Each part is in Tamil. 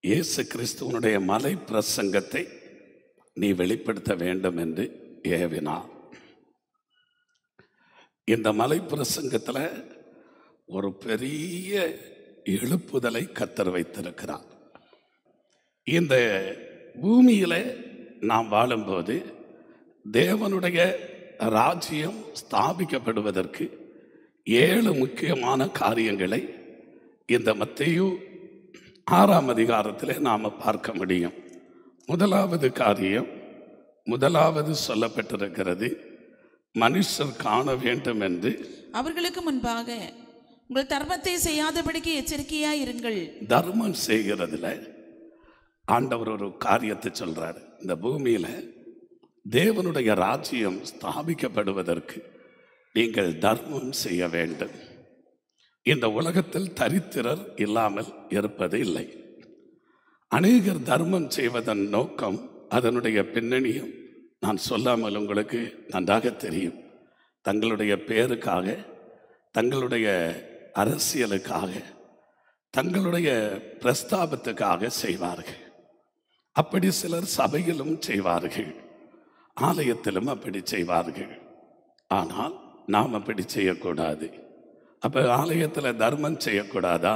இயேசு கிறிஸ்துவனுடைய மலை பிரசங்கத்தை நீ வெளிப்படுத்த வேண்டும் என்று ஏவினார். இந்த மலை பிரசங்கத்தில் ஒரு பெரிய எழுப்புதலை கர்த்தர் வைத்திருக்கிறார். இந்த பூமியில் நாம் வாழும்போது தேவனுடைய ராஜ்யம் ஸ்தாபிக்கப்படுவதற்கு 7 முக்கியமான காரியங்களை இந்த மத்தேயு 6ஆம் அதிகாரத்தில் நாம் பார்க்க முடியும். முதலாவது காரியம், முதலாவது சொல்லப்பட்டிருக்கிறது, மனுஷர் காண வேண்டும் என்று அவர்களுக்கு முன்பாக உங்கள் தர்மத்தை செய்யாதபடிக்கு எச்சரிக்கையாய் இருங்கள். தர்மம் செய்கிறதுல ஆண்டவர் ஒரு காரியத்தை சொல்றாரு. இந்த பூமியில தேவனுடைய ராஜ்யம் ஸ்தாபிக்கப்படுவதற்கு நீங்கள் தர்மம் செய்ய வேண்டும். இந்த உலகத்தில் தரித்திரர் இல்லாமல் இருப்பது இல்லை. அநேகர் தர்மம் செய்வதன் நோக்கம், அதனுடைய பின்னணியும் நான் சொல்லாமல் உங்களுக்கு நன்றாக தெரியும். தங்களுடைய பேருக்காக, தங்களுடைய அரசியலுக்காக, தங்களுடைய பிரஸ்தாபத்துக்காக செய்வார்கள். அப்படி சிலர் சபையிலும் செய்வார்கள், ஆலயத்திலும் அப்படி செய்வார்கள். ஆனால் நாம் அப்படி செய்யக்கூடாது. அப்போ ஆலயத்தில் தர்மம் செய்யக்கூடாதா?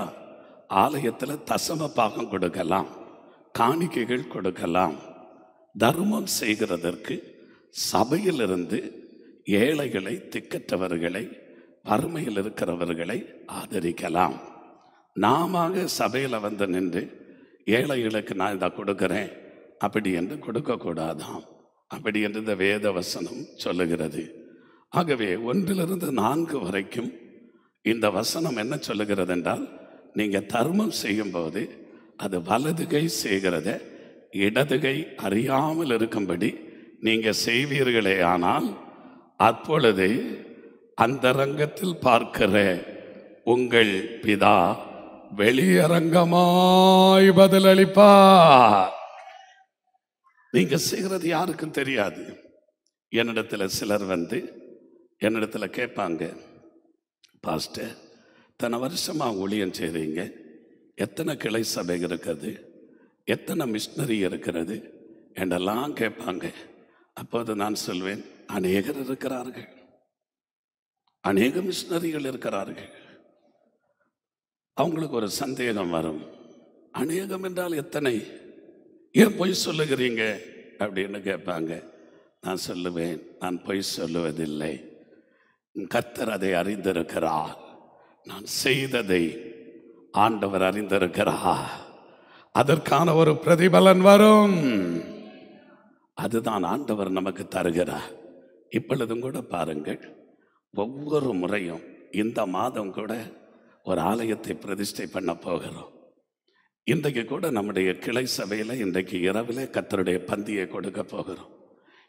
ஆலயத்தில் தசம பாகம் கொடுக்கலாம், காணிக்கைகள் கொடுக்கலாம். தர்மம் செய்கிறதற்கு சபையிலிருந்து ஏழைகளை, திக்கற்றவர்களை, வறுமையில் இருக்கிறவர்களை ஆதரிக்கலாம். நாம சபையில் வந்து நின்று ஏழைகளுக்கு நான் இதை கொடுக்குறேன் அப்படி என்று கொடுக்கக்கூடாதாம். அப்படி என்று இந்த வேத வசனம் சொல்லுகிறது. ஆகவே 1 - 4 வரைக்கும் இந்த வசனம் என்ன சொல்லுகிறது என்றால், நீங்கள் தர்மம் செய்யும்போது அது வலது கை செய்கிறத இடது கை அறியாமல் இருக்கும்படி நீங்கள் செய்வீர்களே, ஆனால் அப்பொழுது அந்தரங்கத்தில் பார்க்கிற உங்கள் பிதா வெளியரங்கமாய் பதிலளிப்பார். நீங்க செய்கிறது யாருக்கும் தெரியாது. என்னிடத்துல சிலர் வந்து என்னிடத்துல கேட்பாங்க, பாஸ்டர் இத்தனை வருஷமா ஊழியம் செய்றீங்க, எத்தனை கிளை சபை இருக்கிறது, எத்தனை மிஷினரி இருக்கிறது என்றெல்லாம் கேட்பாங்க. அப்போது நான் சொல்வேன், அநேகர் இருக்கிறார்கள், அநேக மிஷினரிகள் இருக்கிறார்கள். அவங்களுக்கு ஒரு சந்தேகம் வரும், அநேகம் என்றால் எத்தனை, ஏன் பொய் சொல்லுகிறீங்க அப்படின்னு கேட்பாங்க. நான் சொல்லுவேன், நான் பொய் சொல்லுவதில்லை, கர்த்தர் அதை அறிந்திருக்கிறார், நான் செய்ததை ஆண்டவர் அறிந்திருக்கிறார், அதற்கான ஒரு பிரதிபலன் வரும், அதுதான் ஆண்டவர் நமக்கு தருகிறார். இப்பொழுதும் கூட பாருங்கள், ஒவ்வொரு முறையும் இந்த மாதம் கூட ஒரு ஆலயத்தை பிரதிஷ்டை பண்ண போகிறோம். இன்றைக்கு கூட நம்முடைய கிளை சபையில் இன்றைக்கு இரவிலே கர்த்தருடைய பந்தியை கொடுக்க போகிறோம்.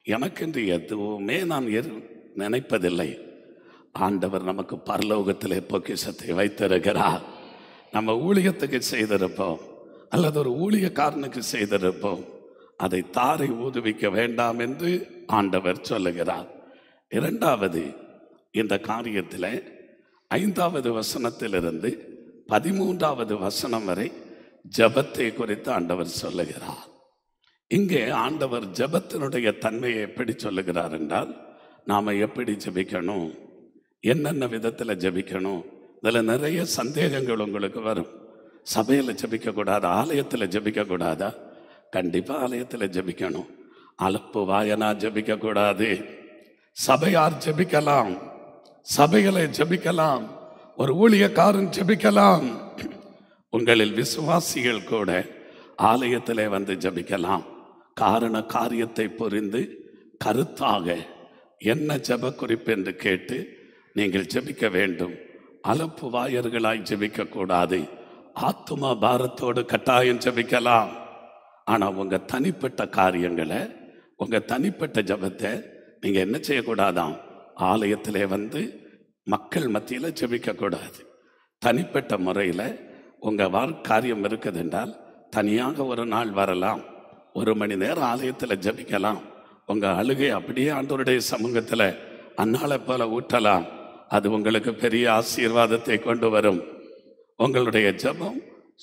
எனக்கென்று எதுவுமே நான் நினைப்பதில்லை. ஆண்டவர் நமக்கு பரலோகத்திலே பொக்கிஷத்தை வைத்திருக்கிறார். நம்ம ஊழியத்துக்கு செய்திருப்போம், அல்லது ஒரு ஊழியக்காரனுக்கு செய்திருப்போம், அதை தாரை ஊதுவிக்க வேண்டாம் என்று ஆண்டவர் சொல்லுகிறார். இரண்டாவது, இந்த காரியத்தில் 5வது வசனத்திலிருந்து 13வது வசனம் வரை ஜெபத்தை குறித்து ஆண்டவர் சொல்லுகிறார். இங்கே ஆண்டவர் ஜெபத்தினுடைய தன்மையை எப்படி சொல்லுகிறார் என்றால், நாம் எப்படி ஜெபிக்கணும், என்னென்ன விதத்தில் ஜெபிக்கணும். இதில் நிறைய சந்தேகங்கள் உங்களுக்கு வரும். சபையில் ஜெபிக்கக்கூடாது, ஆலயத்தில் ஜெபிக்கக்கூடாதா? கண்டிப்பாக ஆலயத்தில் ஜெபிக்கணும். அலப்பு வாயனா ஜெபிக்கக்கூடாது. சபையார் ஜெபிக்கலாம், சபைகளை ஜெபிக்கலாம், ஒரு ஊழியக்காரன் ஜெபிக்கலாம். உங்களில் விசுவாசிகள் கூட ஆலயத்திலே வந்து ஜெபிக்கலாம். காரண காரியத்தை புரிந்து கருத்தாக என்ன ஜெப குறிப்பு என்று கேட்டு நீங்கள் ஜெபிக்க வேண்டும். அலப்பு வாயர்களாய் ஜெபிக்கக்கூடாது. ஆத்தும பாரத்தோடு கட்டாயம் ஜெபிக்கலாம். ஆனால் உங்கள் தனிப்பட்ட காரியங்களை, உங்கள் தனிப்பட்ட ஜெபத்தை நீங்கள் என்ன செய்யக்கூடாதாம், ஆலயத்திலே வந்து மக்கள் மத்தியில் ஜெபிக்கக்கூடாது. தனிப்பட்ட முறையில் உங்கள் காரியம் இருக்குது என்றால் தனியாக ஒரு நாள் வரலாம், 1 மணி நேரம் ஆலயத்தில் ஜெபிக்கலாம். உங்கள் அழுகை அப்படியே ஆண்டவருடைய சமூகத்தில் அன்னாளை போல ஊட்டலாம். அது உங்களுக்கு பெரிய ஆசீர்வாதத்தை கொண்டு வரும். உங்களுடைய ஜெபம்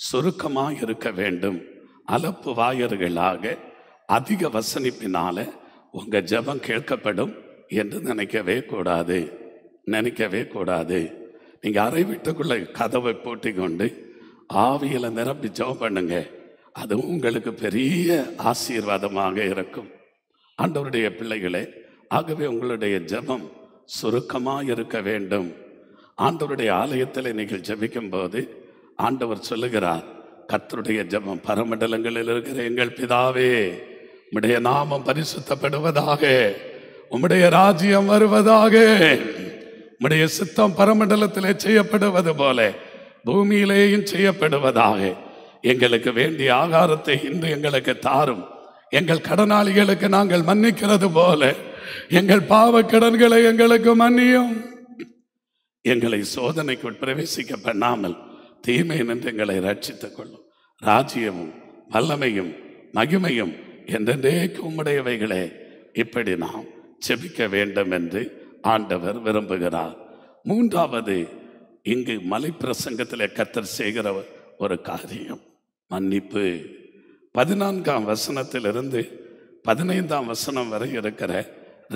சுருக்கமாக இருக்க வேண்டும். அலப்பு வாயர்களாக அதிக வசனிப்பினால உங்க ஜெபம் கேட்கப்படும் என்று நினைக்கவே கூடாது. நீங்க அறை வீட்டுக்குள்ள கதவை பூட்டி கொண்டு ஆவியில நிரம்பி ஜெபம் பண்ணுங்க. அதுவும் உங்களுக்கு பெரிய ஆசீர்வாதமாக இருக்கும். ஆண்டவருடைய பிள்ளைகளே, ஆகவே உங்களுடைய ஜெபம் சுருக்கமாக இருக்க வேண்டும். ஆண்டவருடைய ஆலயத்தில் நீங்கள் ஜெபிக்கும் போது ஆண்டவர் சொல்லுகிறார், கர்த்தருடைய ஜெபம், பரமண்டலங்களில் இருக்கிற எங்கள் பிதாவே, உம்முடைய நாமம் பரிசுத்தப்படுவதாக, உம்முடைய ராஜ்யம் வருவதாக, உம்முடைய சித்தம் பரமண்டலத்திலே செய்யப்படுவது போல பூமியிலேயும் செய்யப்படுவதாக. எங்களுக்கு வேண்டிய ஆகாரத்தை இன்று எங்களுக்கு தாரும். எங்கள் கடனாளிகளுக்கு நாங்கள் மன்னிக்கிறது போல எங்கள் பாவ கடன்களை எங்களுக்கு மன்னியும். எங்களை சோதனைக்கு பிரவேசிக்க பண்ணாமல் தீமை நின்று எங்களை ரட்சித்துக் கொள்ளும். ராஜ்யமும் வல்லமையும் மகிமையும் என்றென்றைக்கு உம்முடையவைகளே. இப்படி நாம் செபிக்க வேண்டும் என்று ஆண்டவர் விரும்புகிறார். மூன்றாவது, இங்கு மலை பிரசங்கத்தில் கர்த்தர் செய்கிற ஒரு காரியம் மன்னிப்பு. 14ஆம் வசனத்திலிருந்து 15ஆம் வசனம் வரை இருக்கிற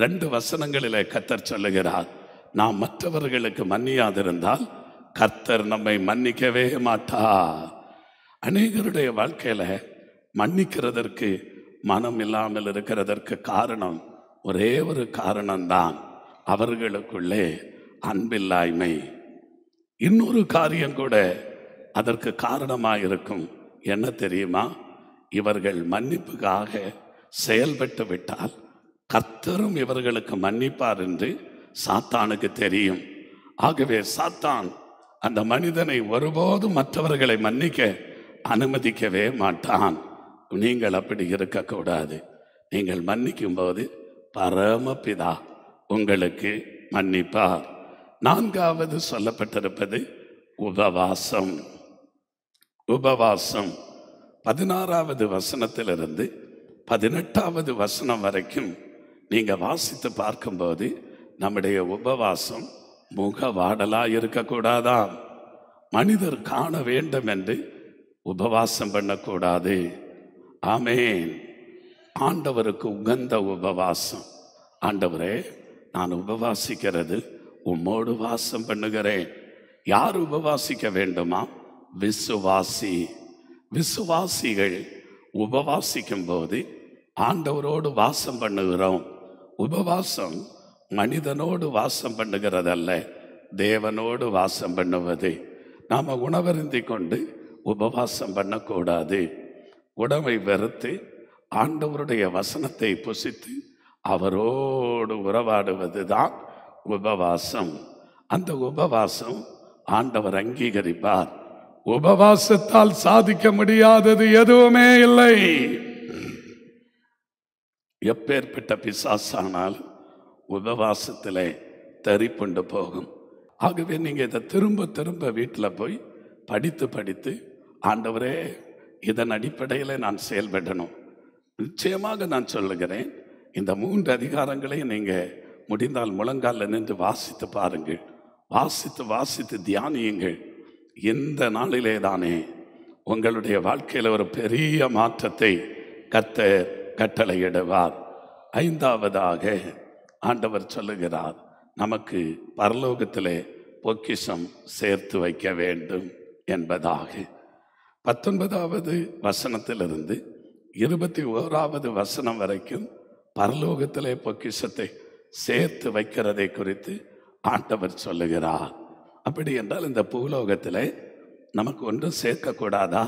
2 வசனங்களிலே கர்த்தர் சொல்லுகிறார், நாம் மற்றவர்களுக்கு மன்னியாதிருந்தால் கர்த்தர் நம்மை மன்னிக்கவே மாட்டார். அநேகருடைய வாழ்க்கையில மன்னிக்கிறதற்கு மனம் இல்லாமல் இருக்கிறதற்கு காரணம் ஒரே ஒரு காரணம்தான், அவர்களுக்குள்ளே அன்பில்லாய்மை. இன்னொரு காரியம் கூட அதற்கு காரணமாக இருக்கும். என்ன தெரியுமா? இவர்கள் மன்னிப்புக்காக செயல்பட்டு விட்டால் கர்த்தரும் இவர்களுக்கு மன்னிப்பார் என்று சாத்தானுக்கு தெரியும். ஆகவே சாத்தான் அந்த மனிதனை ஒருபோதும் மற்றவர்களை மன்னிக்க அனுமதிக்கவே மாட்டான். நீங்கள் அப்படி இருக்கக்கூடாது. நீங்கள் மன்னிக்கும் போது பரமபிதா உங்களுக்கு மன்னிப்பார். 4வது சொல்லப்பட்டிருப்பது உபவாசம். உபவாசம் 16வது வசனத்திலிருந்து 18வது வசனம் வரைக்கும் நீங்க வாசித்து பார்க்கும்போது நம்முடைய உபவாசம் முகவாடலா இருக்கக்கூடாதாம். மனிதர் காண வேண்டும் என்று உபவாசம் பண்ணக்கூடாது. ஆமென். ஆண்டவருக்கு உகந்த உபவாசம். ஆண்டவரே, நான் உபவாசிக்கிறது உம்மோடு வாசம் பண்ணுகிறேன். யார் உபவாசிக்க வேண்டுமா? விசுவாசி. விசுவாசிகள் உபவாசிக்கும் போது ஆண்டவரோடு வாசம் பண்ணுகிறோம். உபவாசம் மனிதனோடு வாசம் பண்ணுகிறதல்ல, தேவனோடு வாசம் பண்ணுவது. நாம உணவருந்தி கொண்டு உபவாசம் பண்ணக்கூடாது. உணவை வெறுத்து ஆண்டவருடைய வசனத்தை புசித்து அவரோடு உறவாடுவது தான் உபவாசம். அந்த உபவாசம் ஆண்டவர் அங்கீகரிப்பார். உபவாசத்தால் சாதிக்க முடியாதது எதுவுமே இல்லை. எப்பேற்பட்ட பிசாசானால் உபவாசத்திலே தரிப்புண்டு போகும். ஆகவே நீங்க இதை திரும்ப திரும்ப வீட்டில் போய் படித்து ஆண்டவரே, இதன் அடிப்படையில் நான் செயல்படணும். நிச்சயமாக நான் சொல்லுகிறேன், இந்த 3 அதிகாரங்களையும் நீங்க முடிந்தால் முழங்காலில் நின்று வாசித்து பாருங்கள். வாசித்து தியானியுங்கள். இந்த நாளிலே தானே உங்களுடைய வாழ்க்கையில் ஒரு பெரிய மாற்றத்தை கர்த்தர் கட்டளையிடுவார். 5வதாக ஆண்டவர் சொல்லுகிறார், நமக்கு பரலோகத்திலே பொக்கிஷம் சேர்த்து வைக்க வேண்டும் என்பதாக. 19வது வசனத்திலிருந்து 21வது வசனம் வரைக்கும் பரலோகத்திலே பொக்கிஷத்தை சேர்த்து வைக்கிறதை குறித்து ஆண்டவர் சொல்லுகிறார். அப்படி என்றால் இந்த பூலோகத்திலே நமக்கு ஒன்றும் சேர்க்கக்கூடாதா?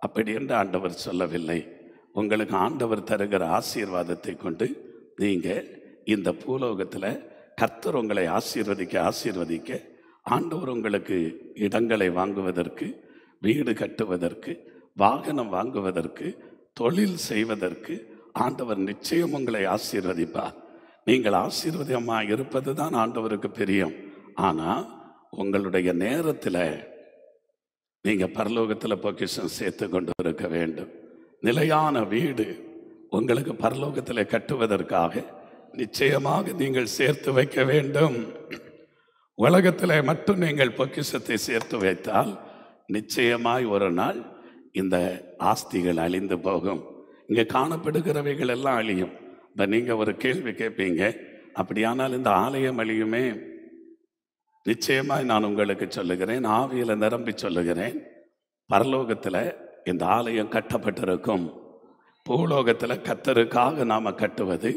அப்படி என்று ஆண்டவர் சொல்லவில்லை. உங்களுக்கு ஆண்டவர் தருகிற ஆசீர்வாதத்தை கொண்டு நீங்க இந்த பூலோகத்தில் கர்த்தர் உங்களை ஆசீர்வதிக்க ஆண்டவர் உங்களுக்கு இடங்களை வாங்குவதற்கு, வீடு கட்டுவதற்கு, வாகனம் வாங்குவதற்கு, தொழில் செய்வதற்கு ஆண்டவர் நிச்சயம் உங்களை ஆசீர்வதிப்பார். நீங்கள் ஆசீர்வாதமாக இருப்பது தான் ஆண்டவருக்கு பிரியம். ஆனால் உங்களுடைய நேரத்தில் நீங்கள் பரலோகத்தில் பொக்கிஷம் சேர்த்து கொண்டு இருக்க வேண்டும். நிலையான வீடு உங்களுக்கு பரலோகத்தில் கட்டுவதற்காக நிச்சயமாக நீங்கள் சேர்த்து வைக்க வேண்டும். உலகத்தில் மட்டும் நீங்கள் பொக்கிஷத்தை சேர்த்து வைத்தால் நிச்சயமாய் ஒரு நாள் இந்த ஆஸ்திகள் அழிந்து போகும். இங்கே காணப்படுகிறவைகள் எல்லாம் அழியும். இப்போ நீங்கள் ஒரு கேள்வி கேட்பீங்க, அப்படியானால் இந்த ஆலயம் அழியுமே? நிச்சயமாய் நான் உங்களுக்கு சொல்லுகிறேன், ஆவியில் நிரம்பி சொல்லுகிறேன், பரலோகத்தில் இந்த ஆலயம் கட்டப்பட்டிருக்கும். பூலோகத்தில் கர்த்தருக்காக நாம கட்டுவது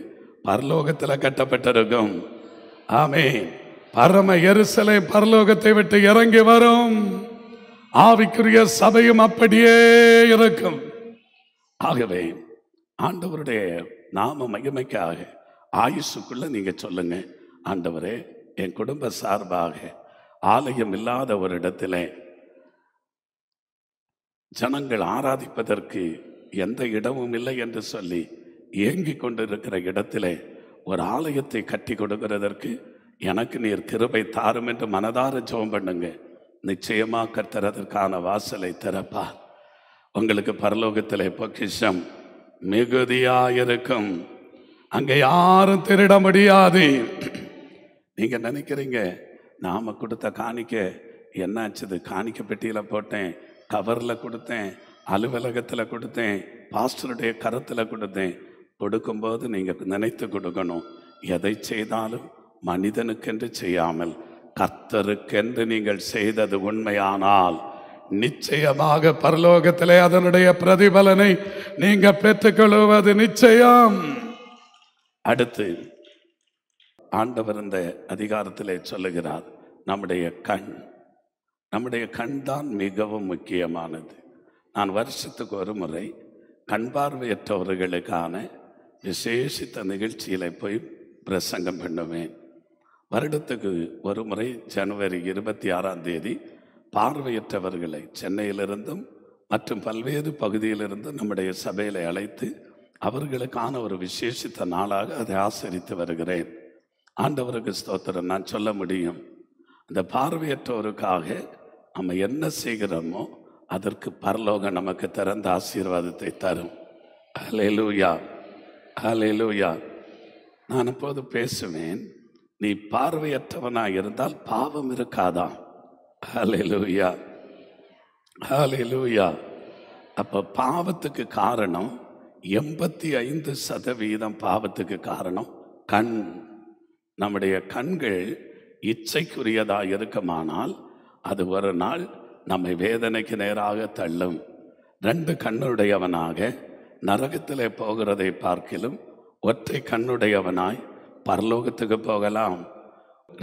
பரலோகத்தில் கட்டப்பட்டிருக்கும். ஆமென். பரம எருசலேம் பரலோகத்தை விட்டு இறங்கி வரும். ஆவிக்குரிய சபையும் அப்படியே இருக்கும். ஆகவே ஆண்டவருடைய நாம மகிமைக்காக ஆயுசுக்குள்ள நீங்க சொல்லுங்க, ஆண்டவரே, என் குடும்ப சார்பாக ஆலயம் இல்லாத ஒரு இடத்துல ஜனங்கள் ஆராதிப்பதற்கு எந்த இடமும் இல்லை என்று சொல்லி ஏங்கி கொண்டிருக்கிற இடத்துல ஒரு ஆலயத்தை கட்டி கொடுக்கிறதற்கு எனக்கு நீர் கிருபை தாரும் என்று மனதார ஜெபம் பண்ணுங்க. நிச்சயமா கர்த்தர் அதற்கான வாசலை திறப்பார். உங்களுக்கு பரலோகத்திலே பொக்கிஷம் மிகுதியாயிருக்கும். அங்கே யாரும் திருட முடியாது. நீங்க நினைக்கிறீங்க, நாம கொடுத்த காணிக்க என்னாச்சுது? காணிக்க பெட்டியில போட்டேன், கவர்ல கொடுத்தேன், அலுவலகத்தில் கொடுத்தேன், பாஸ்டருடைய கரத்தில் கொடுத்தேன். கொடுக்கும்போது நீங்க நினைத்து கொடுக்கணும், எதை செய்தாலும் மனிதனுக்கென்று செய்யாமல் கர்த்தருக்கென்று நீங்கள் செய்தது உண்மையானால் நிச்சயமாக பரலோகத்திலே அதனுடைய பிரதிபலனை நீங்க பெற்றுக்கொள்வது நிச்சயம். அடுத்து ஆண்டவர் இந்த அதிகாரத்திலே சொல்லுகிறார், நம்முடைய கண் தான் மிகவும் முக்கியமானது. நான் வருஷத்துக்கு ஒரு முறை கண் பார்வையற்றவர்களுக்கான விசேஷித்த நிகழ்ச்சியில போய் பிரசங்கம் பண்ணுவேன். வருடத்துக்கு ஒரு முறை ஜனவரி 26 பார்வையற்றவர்களை சென்னையிலிருந்தும் மற்றும் பல்வேறு பகுதியிலிருந்தும் நம்முடைய சபையில அழைத்து அவர்களுக்கான ஒரு விசேஷித்த நாளாக அதை ஆசரித்து வருகிறேன். ஆண்டவருக்கு ஸ்தோத்திரம். நான் சொல்ல முடியும், அந்த பார்வையற்றோருக்காக நம்ம என்ன செய்கிறோமோ அதற்கு பரலோகம் நமக்கு திறந்த ஆசீர்வாதத்தை தரும். ஹல்லேலூயா, ஹல்லேலூயா. நான் அப்போது பேசுவேன், நீ பார்வையற்றவனாக இருந்தால் பாவம் இருக்காதா? ஹல்லேலூயா, ஹல்லேலூயா. அப்ப பாவத்துக்கு காரணம் 85% பாவத்துக்கு காரணம் கண். நம்முடைய கண்கள் இச்சைக்குரியதாக இருக்குமானால் அது ஒரு நாள் நம்மை வேதனைக்கு நேராக தள்ளும். 2 கண்ணுடையவனாக நரகத்திலே போகிறதை பார்க்கிலும் ஒற்றை கண்ணுடையவனாய் பரலோகத்துக்கு போகலாம்.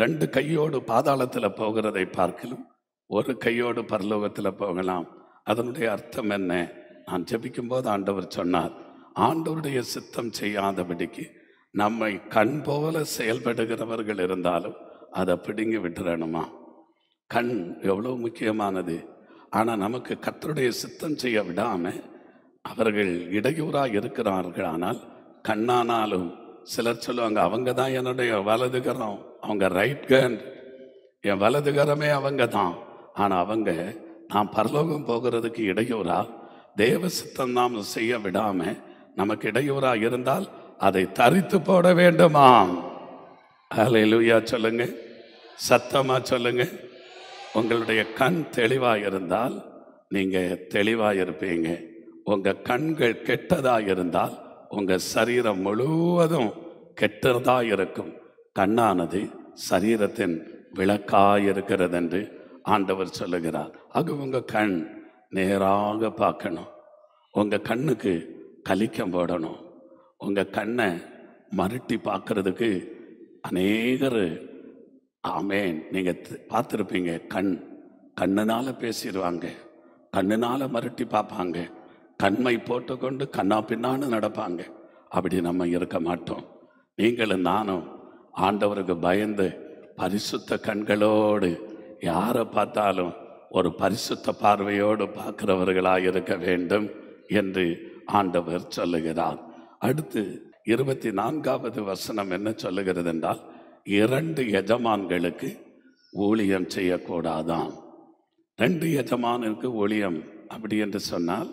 2 கையோடு பாதாளத்தில் போகிறதை பார்க்கிலும் ஒரு கையோடு பரலோகத்தில் போகலாம். அதனுடைய அர்த்தம் என்ன? நான் ஜெபிக்கும் போது ஆண்டவர் சொன்னார், ஆண்டவருடைய சித்தம் செய்யாதபடிக்கு நம்மை கண் போல செயல்படுகிறவர்கள் இருந்தாலும் அதை பிடுங்கி விட்டுறணுமா? கண் எவ்வளவு முக்கியமானது. ஆனால் நமக்கு கர்த்தருடைய சித்தம் செய்ய விடாம அவர்கள் இடையூறாக இருக்கிறார்கள். ஆனால் கண்ணானாலும் சிலர் சொல்லுவாங்க, அவங்க தான் என்னுடைய வலதுகரம், அவங்க ரைட் ஹேண்ட், என் வலதுகரமே அவங்க தான். ஆனால் அவங்க நாம் பரலோகம் போகிறதுக்கு இடையூறா, தேவ சித்தம் நாம் செய்ய விடாம நமக்கு இடையூறா இருந்தால் அதை தரித்து போட வேண்டுமா? ஹல்லேலூயா சொல்லுங்க, சத்தமா சொல்லுங்க. உங்களுடைய கண் தெளிவாக இருந்தால் நீங்க தெளிவாக இருப்பீங்க. உங்க கண்கள் கெட்டதாக இருந்தால் உங்க சரீரம் முழுவதும் கெட்டதா இருக்கும். கண்ணானது சரீரத்தின் விளக்காய் இருக்கிறது என்று ஆண்டவர் சொல்லுகிறார். ஆக உங்க கண் நேராக பார்க்கணும். உங்க கண்ணுக்கு கலிக்கம் போடணும். உங்க கண்ணை மறுட்டி பார்க்கறதுக்கு அநேகர் ஆமேன் நீங்க பார்த்துருப்பீங்க. கண்ணுனால பேசிடுவாங்க, கண்ணுனால மறுட்டி பார்ப்பாங்க, கண்மை போட்டுக்கொண்டு கண்ணா பின்னான்னு நடப்பாங்க. அப்படி நம்ம இருக்க மாட்டோம். நீங்களும் நானும் ஆண்டவருக்கு பயந்து பரிசுத்த கண்களோடு யாரை பார்த்தாலும் ஒரு பரிசுத்த பார்வையோடு பார்க்கிறவர்களாக இருக்க வேண்டும் என்று ஆண்டவர் சொல்லுகிறார். அடுத்து 24வது வசனம் என்ன சொல்லுகிறது என்றால், 2 எஜமான்களுக்கு ஊழியம் செய்யக்கூடாதான். 2 எஜமானுக்கு ஊழியம் அப்படி என்று சொன்னால்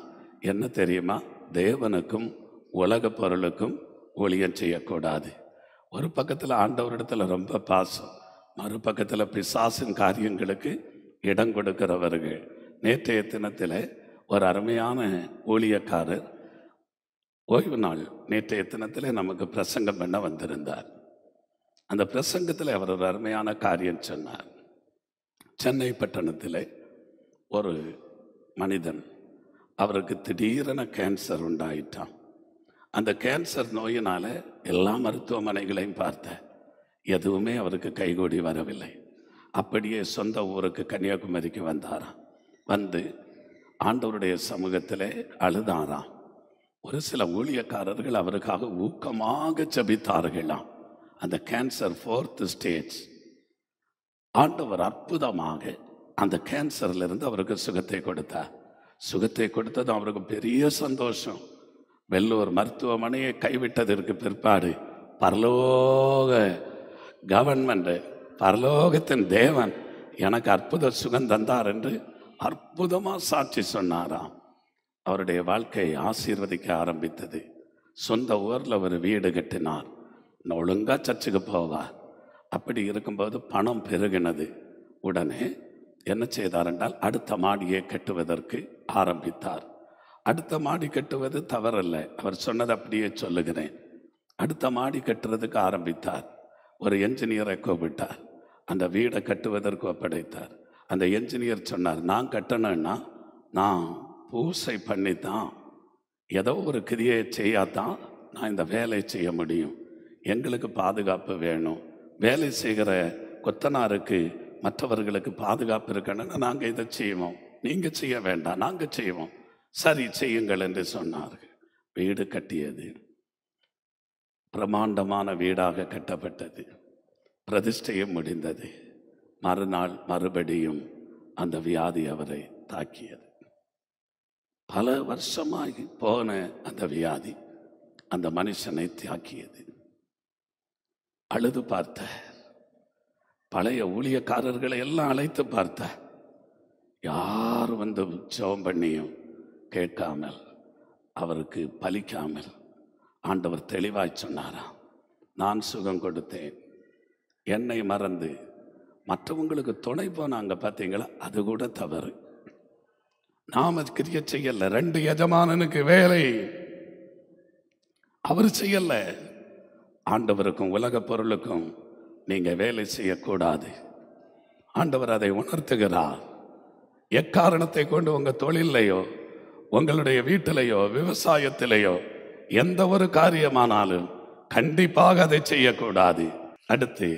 என்ன தெரியுமா? தேவனுக்கும் உலக பொருளுக்கும் ஊழியம் செய்யக்கூடாது. ஒரு பக்கத்தில் ஆண்டவரிடத்தில் ரொம்ப பாசம், மறுபக்கத்தில் பிசாசின் காரியங்களுக்கு இடம் கொடுக்கிறவர்கள். நேற்றைய தினத்தில் ஒரு அருமையான ஊழியக்காரர் ஓய்வு நாள் நேற்றைய தினத்தில் நமக்கு பிரசங்கம் பண்ண வந்திருந்தார். அந்த பிரசங்கத்தில் அவர் ஒரு அருமையான காரியம் சொன்னார். சென்னை பட்டணத்தில் ஒரு மனிதன், அவருக்கு திடீரென கேன்சர் உண்டாயிட்டான். அந்த கேன்சர் நோயினால் எல்லா மருத்துவமனைகளையும் பார்த்த எதுவுமே அவருக்கு கைகூடி வரவில்லை. அப்படியே சொந்த ஊருக்கு கன்னியாகுமரிக்கு வந்தாராம். வந்து ஆண்டவருடைய சமூகத்தில் அழுதாராம். ஒரு சில ஊழியக்காரர்கள் அவருக்காக ஊக்கமாக ஜெபித்தார்களாம். அந்த கேன்சர் 4th ஸ்டேஜ். ஆண்டவர் அற்புதமாக அந்த கேன்சர்லேருந்து அவருக்கு சுகத்தை கொடுத்தார். சுகத்தை கொடுத்தது அவருக்கு பெரிய சந்தோஷம். வெள்ளூர் மருத்துவமனையை கைவிட்டதற்கு பிற்பாடு பரலோக கவர்மெண்ட், பரலோகத்தின் தேவன் எனக்கு அற்புத சுகம் தந்தார் என்று அற்புதமாக சாட்சி சொன்னாராம். அவருடைய வாழ்க்கை ஆசீர்வதிக்க ஆரம்பித்தது. சொந்த ஊரில் ஒரு வீடு கட்டினார். ஒழுங்காக சர்ச்சுக்கு போவார். அப்படி இருக்கும்போது பணம் பெருகினது. உடனே என்ன செய்தார் என்றால் அடுத்த மாடியை கட்டுவதற்கு ஆரம்பித்தார். அடுத்த மாடி கட்டுவது தவறல்ல, அவர் சொன்னது அப்படியே சொல்லுகிறேன். அடுத்த மாடி கட்டுறதுக்கு ஆரம்பித்தார். ஒரு என்ஜினியரை கூப்பிட்டார். அந்த வீடை கட்டுவதற்கு ஒப்படைத்தார். அந்த என்ஜினியர் சொன்னார், நான் கட்டணுன்னா நான் பூசை பண்ணித்தான், ஏதோ ஒரு கிரியை செய்யாதான் நான் இந்த வேலை செய்ய முடியும். எங்களுக்கு பாதுகாப்பு வேணும். வேலை செய்கிற கொத்தனாருக்கு மற்றவர்களுக்கு பாதுகாப்பு இருக்கணும்னா நாங்கள் இதை செய்வோம், நீங்கள் செய்ய வேண்டாம், நாங்கள் செய்வோம். சரி செய்யுங்கள் என்று சொன்னார்கள். வீடு கட்டியது. பிரமாண்டமான வீடாக கட்டப்பட்டது. பிரதிஷ்டையும் முடிந்தது. மறுநாள் மறுபடியும் அந்த வியாதி அவரை தாக்கியது. பல வருஷமாகி போன அந்த வியாதி அந்த மனுஷனை தாக்கியது. அழுது பார்த்த, பழைய ஊழியக்காரர்களை எல்லாம் அழைத்து பார்த்த, யார் வந்து ஜெபம் பண்ணியும் கேட்காமல், அவருக்கு பலிக்காமல் ஆண்டவர் தெளிவாய் சொன்னாராம், நான் சுகம் கொடுத்தேன். என்னை மறந்து மற்றவங்களுக்கு துணை போனாங்க பார்த்தீங்களா, அது கூட தவறு. நாம கிரியை செய்யல. 2 எஜமானனுக்கு வேலை அவர் செய்யல. ஆண்டவருக்கும் உலக பொருளுக்கும் நீங்க வேலை செய்யக்கூடாது. ஆண்டவர் அதை உணர்த்துகிறார். எக்காரணத்தை கொண்டு உங்க தொழிலையோ உங்களுடைய வீட்டிலேயோ விவசாயத்திலேயோ எந்த ஒரு காரியமானாலும் கண்டிப்பாக அதை செய்யக்கூடாது. அடுத்து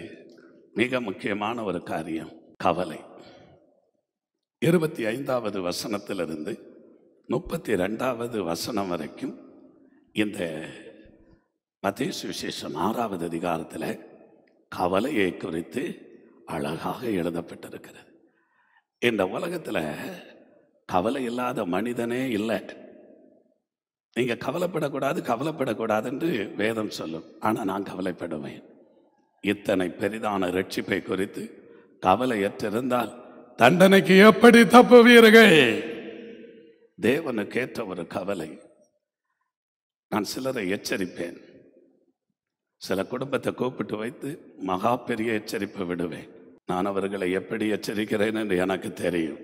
மிக முக்கியமான ஒரு காரியம், கவலை. 25வது வசனத்திலிருந்து 32வது வசனம் வரைக்கும் இந்த மத்தேயு சுவிசேஷம் 6வது அதிகாரத்தில் கவலையை குறித்து அழகாக எழுதப்பட்டிருக்கிறது. இந்த உலகத்தில் கவலை இல்லாத மனிதனே இல்லை. நீங்க கவலைப்படக்கூடாது என்று வேதம் சொல்லும். ஆனால் நான் கவலைப்படுவேன். இத்தனை பெரிதான ரட்சிப்பை குறித்து கவலையற்றிருந்தால் தண்டனைக்கு எப்படி தப்புவீர்கள்? தேவனுக்கேற்ற ஒரு கவலை. நான் சிலரை எச்சரிப்பேன். சில குடும்பத்தை கூப்பிட்டு வைத்து மகா பெரிய எச்சரிப்பை விடுவேன். நான் அவர்களை எப்படி எச்சரிக்கிறேன் என்று எனக்கு தெரியும்.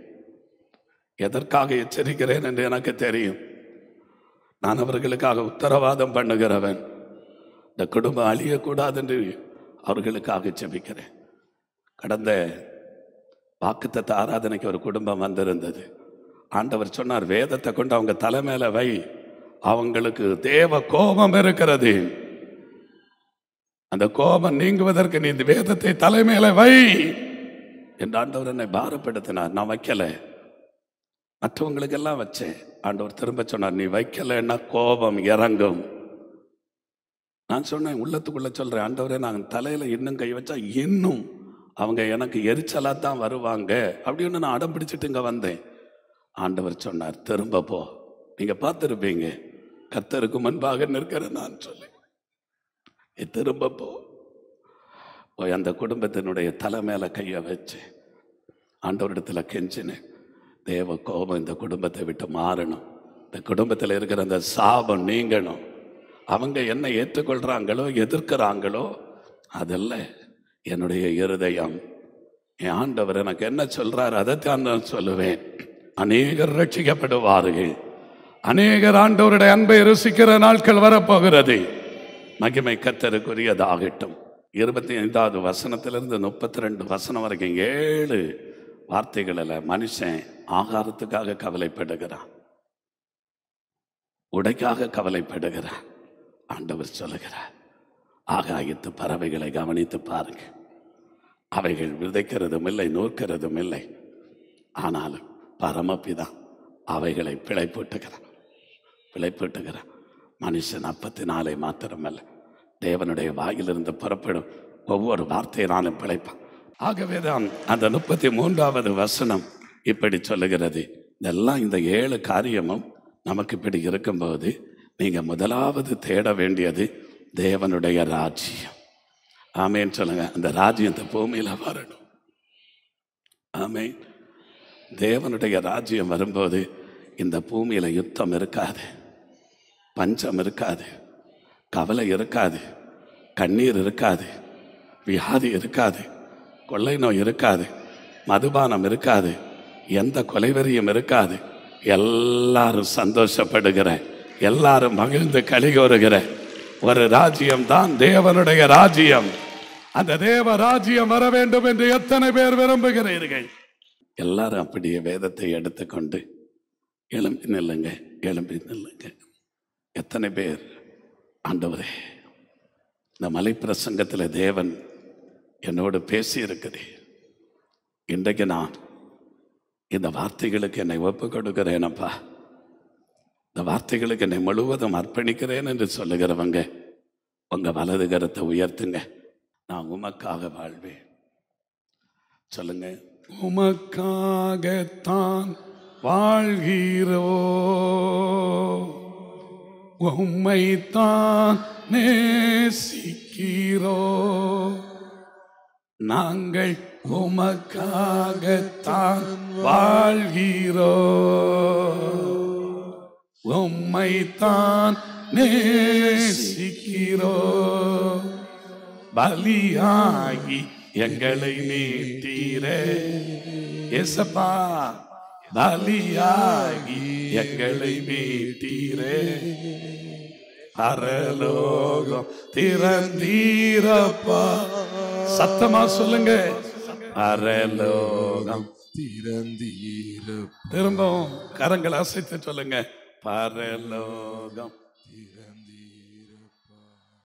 எதற்காக எச்சரிக்கிறேன் என்று எனக்கு தெரியும். நான் அவர்களுக்காக உத்தரவாதம் பண்ணுகிறவன். இந்த குடும்பம் அழியக்கூடாது என்று அவர்களுக்காக ஜெபிக்கிறேன். கடந்த வாக்குத்தத்த ஆராதனைக்கு ஒரு குடும்பம் வந்திருந்தது. ஆண்டவர் சொன்னார், வேதத்தை கொண்டு அவங்க தலைமையில வை, அவங்களுக்கு தேவ கோபம் இருக்கிறது. அந்த கோபம் நீங்குவதற்கு நீ இந்த வேதத்தை தலைமையில வை என்று ஆண்டவர் என்னை பாரப்படுத்தினார். நான் வைக்கல, மற்றவங்களுக்கெல்லாம் வச்சேன். ஆண்டவர் திரும்ப சொன்னார், நீ வைக்கலன்னா கோபம் இறங்கும். நான் சொன்னேன், உள்ளத்துக்குள்ள சொல்றேன், ஆண்டவரே நான் தலையில இன்னும் கை வச்சா இன்னும் அவங்க எனக்கு எரிச்சலா தான் வருவாங்க அப்படின்னு நான் அடம் பிடிச்சிட்டு இங்க வந்தேன். ஆண்டவர் சொன்னார், திரும்ப போ, நீங்க பார்த்திருப்பீங்க, கர்த்தருக்கு முன்பாக நிற்கிற நான் சொல்லி திரும்ப போ. போய் அந்த குடும்பத்தினுடைய தலை மேல கைய வச்சு ஆண்டவரிடத்துல கெஞ்சினேன், தேவ கோபம் இந்த குடும்பத்தை விட்டு மாறணும், இந்த குடும்பத்தில் இருக்கிற அந்த சாபம் நீங்கணும். அவங்க என்ன ஏற்றுக்கொள்றாங்களோ எதிர்க்கிறாங்களோ அதல்ல என்னுடைய இருதயம். என் ஆண்டவர் எனக்கு என்ன சொல்றாரு அதைத்தான் நான் சொல்லுவேன். அநேகர் ரட்சிக்கப்படுவார்கள். அநேகர் ஆண்டவருடைய அன்பை ருசிக்கிற நாட்கள் வரப்போகிறது. மகிமை கர்த்தருக்குரியதாகட்டும். 25வது வசனத்திலிருந்து 32 வசனம் வரைக்கும் 7 வார்த்தைகளில் மனுஷன் ஆகாரத்துக்காக கவலைப்படுகிறான், உடைக்காக கவலைப்படுகிறான். ஆண்டவர் சொல்லுகிறார், ஆகாயத்து பறவைகளை கவனித்து பாருங்க, அவைகள் விதைக்கிறதும் இல்லை, நூற்கிறதும் இல்லை, ஆனாலும் பரமபிதா அவைகளை பிழைப்பூட்டுகிறான். மனுஷன் அப்பத்தினாலே மாத்திரமல்ல, தேவனுடைய வாயிலிருந்து புறப்படும் ஒவ்வொரு வார்த்தையினாலும் பிழைப்பான். ஆகவேதான் அந்த 33வது வசனம் இப்படி சொல்லுகிறது. இதெல்லாம் இந்த 7 காரியமும் நமக்கு இப்படி இருக்கும்போது நீங்க முதலாவது தேட வேண்டியது தேவனுடைய ராஜ்யம். ஆமேன்னு சொல்லுங்க. அந்த ராஜ்யம் இந்த பூமியில வரணும். ஆமேன். தேவனுடைய ராஜ்யம் வரும்போது இந்த பூமியில யுத்தம் இருக்காது, பஞ்சம் இருக்காது, கவலை இருக்காது, கண்ணீர் இருக்காது, வியாதி இருக்காது, கொள்ளை நோய் இருக்காது, மதுபானம் இருக்காது, எந்த கொலைவெறியும் இருக்காது. எல்லாரும் சந்தோஷப்படுகிற, எல்லாரும் மகிழ்ந்து கலிகோருகிற ஒரு ராஜ்யம் தான் தேவனுடைய ராஜ்யம். அந்த தேவ ராஜ்யம் வர வேண்டும் என்று எத்தனை பேர் விரும்புகிறீர்கள்? எல்லாரும் அப்படியே வேதத்தை எடுத்துக்கொண்டு எழும்பி நில்லுங்க, எழும்பி நில்லுங்க. எத்தனை பேர், ஆண்டவரே இந்த மலை பிரசங்கத்தில் தேவன் என்னோடு பேசி இருக்கிறேன், இன்றைக்கு நான் இந்த வார்த்தைகளுக்கு என்னை ஒப்பு கொடுக்கிறேனப்பா, இந்த வார்த்தைகளுக்கு என்னை முழுவதும் அர்ப்பணிக்கிறேன் என்று சொல்லுகிறவங்க உங்க வலது கரத்தை உயர்த்துங்க. நான் உமக்காக வாழ்வேன் சொல்லுங்க. உமக்காகத்தான் வாழ்கிறோ, உம்மைத்தான் நேசிக்கிறோ, நாங்கள் உமக்காகத்தான் வாழ்கிறோ, உம்மைத்தான் நேசிக்கிறோ, பலியாகி எங்களை நீட்டீரே ஏசப்பா, பலியாகி எங்களை மீட்டீரே, பரலோகம் திறந்தீரப்பா. சத்தமா சொல்லுங்க, பரலோகம் திறந்தீர. திரும்பவும் கரங்களை அசைத்து சொல்லுங்க, பரலோகம்